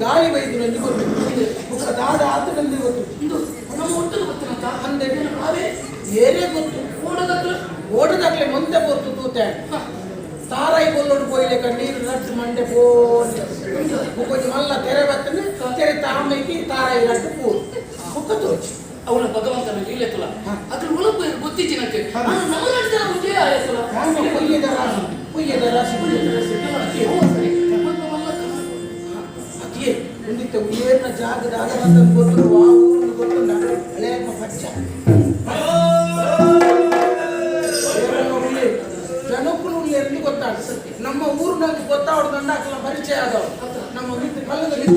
ಗಾಳಿ ವೈದ್ಯರಲ್ಲಿ ಗೊತ್ತು ಮುಖ ದಾಡ ಆತನಲ್ಲಿ ಗೊತ್ತು ನಮ್ಮ ಒಟ್ಟು ಗೊತ್ತಿರಂತ ಅಂದ್ರೆ ಅವೇ ಏನೇ ಗೊತ್ತು ಓಡದಾಗ್ಲೆ ಮುಂದೆ ಬರ್ತು ತೂತೆ ತಾರಾಯಿ ಬೊಲ್ಲೋಡು ಪೋಯ್ಲೆಕ ನೀರು ರಟ್ಟು ಮಂಡೆ ಪೋಂಡೆ ಮುಖಜಿ ಮಲ್ಲ ತೆರೆ ಬರ್ತನೆ ತೆರೆ ತಾಮೈಕಿ ತಾರಾಯಿ ರಟ್ಟು ಪೂರು ಮುಖ ತೋಚಿ ಅವನ ಭಗವಂತನ ಲೀಲೆ ತುಲ ಅದ್ರ ಒಳಗೆ ಗೊತ್ತಿಜ್ಜಿನಕ್ಕೆ ನಮ್ಮ ಜನ ಉಜಯ ಆಯ್ತಲ್ಲ ಪುಯ್ಯದ ರಾಶಿ ಅದೇ ಒಂದಿತ್ತ ಉಯರ್ನ ಜಾಗದ ಆಗಮಂತ ಗೊತ್ತು ಆ ಊರನ್ನು ಗೊತ್ತು ಹಳೆಯಪ್ಪ ಪಚ್ಚ ಜನಕ್ಕೂ ಎಂದು ಗೊತ್ತಾಗ್ತದೆ ನಮ್ಮ ಊರಿನಲ್ಲಿ ಗೊತ್ತಾವಡ್ದಂಡ ಅಕ್ಲ ಪರಿಚಯ ಆದವು ನಮ್ಮ ಮಿತ್ರ ಕಲ್ಲದಲ್ಲಿ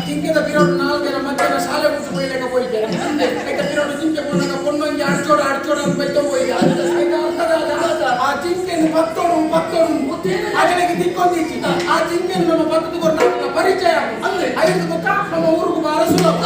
ಜಿಂಕೆದ ಪಿರೋಡು 4 ಜನ ಮಧ್ಯಾಹ್ನ ಶಾಲೆ ಬಿಟ್ಟು ಪೋಯ್ಲೆಕ ಪೋಯ್ತಾರೆ ಪಿರೋಡು ಜಿಂಕೆ ಬಂದಾಗ ಪೊನ್ನೊಂಜಿ ಅಡ್ಚೋಡು ಅಂತ ಬೈತ ಹೋಯ್ತ ಆ ಜಿಂಕೆಯನ್ನು ಪತ್ತೋಡು ಅದಕ್ಕೆ ದಿಕ್ಕೊಂದಿಚ್ಚಿ ಆ ಜಿಂಕೆಯನ್ನು ನಮ್ಮ ಪಕ್ಕದ ಕೊಟ್ಟ ಪರಿಚಯ ಅಂದ್ರೆ 5 ಮುಖ ನಮ್ಮ ಊರಿಗೂ ಬಹಳ ಸುಲಭ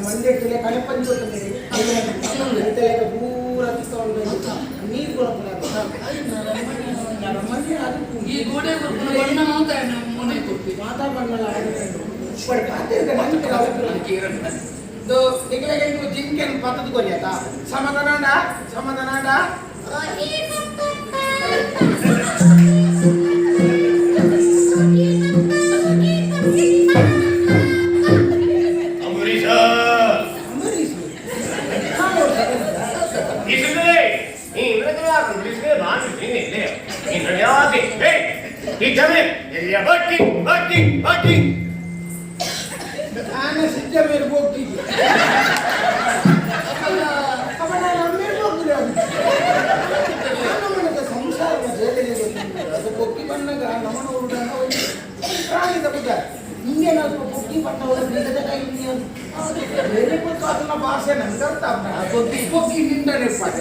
ಮಂಡ್ಯ ಕಳೆಪಂಚ ದೂರ ನೀರು ಈ ಗೋಡೆ ಜಿಂಕೆಯನ್ನು ಪತ್ತದ ಕೊರಿಯತ ಸಮಾಧಾನ ಬೊಕ್ಕಿ ಬಣ್ಣಗ ನಮನ ಪ್ರಾಣಿದ ಬುದ್ಧ ಹಿಂಗೆ ನಾವು ಬೊಕ್ಕಿ ಬಣ್ಣ ಬೇರೆ ಗೊತ್ತು ಅದನ್ನ ಭಾಷೆ ನಂಗೆ ಅರ್ಥ ಬೊಕ್ಕಿ ನಿಂದನೆ ಪಾಠ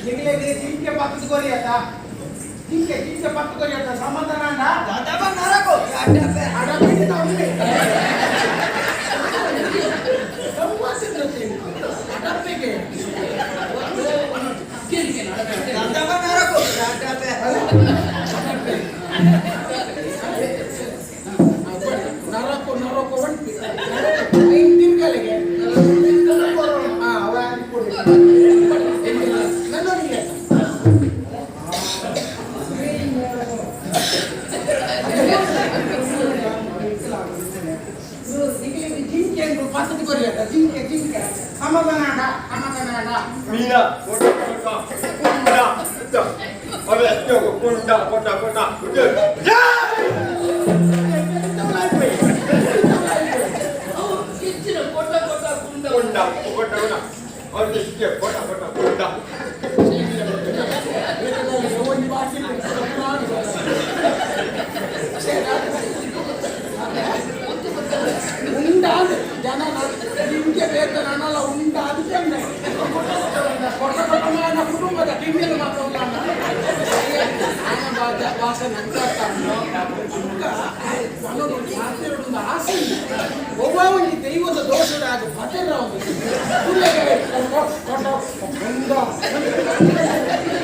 ನಿಮಗೆ ಜಿಂಕೆ ಪಕ್ಕದ ಕೊರಿಯತ ಜಿಂಕೆ ಪಕ್ಕದ ಕೊರಿಯತ ಸಮಾಧಾನ ಕುಟುಂಬದ ಕಿಂಡಿಯನ್ನು ಮಾತ್ರ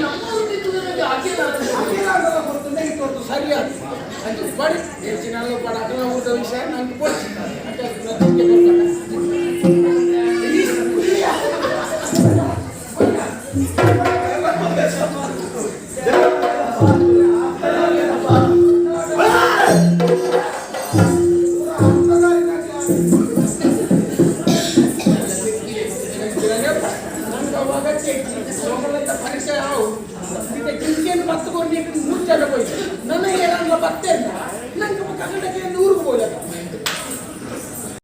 ನಮ್ಮವರು ಬಿತ್ತುವುದರಲ್ಲಿ ಹಾಕೇನಾದ್ರು ಅಖಿಲಾಂಡದ ಕೊಡ್ತಂದ್ರೆ ಇಟ್ಟು ಸರಿಯಾದ ಅದು ಬಡಿ ಹೆಚ್ಚಿನಲ್ಲೂ ಬಡ ಅಖಿಲಾಂಡದ ವಿಷಯ ನಂಗೆ ಕೊಡ್ತಿದ್ದಾರೆ ಮತ್ತೆ ಅದಕ್ಕೆ ಪರೀಕ್ಷೆ ಯಾವ ಜಿಂಕೆಯನ್ನು ಬತ್ತುಕೊಂಡು ಮೂರು ಜನ ಹೋಯ್ತು ನನಗೆ ಏನಾದ್ರು ಬರ್ತೇನೆ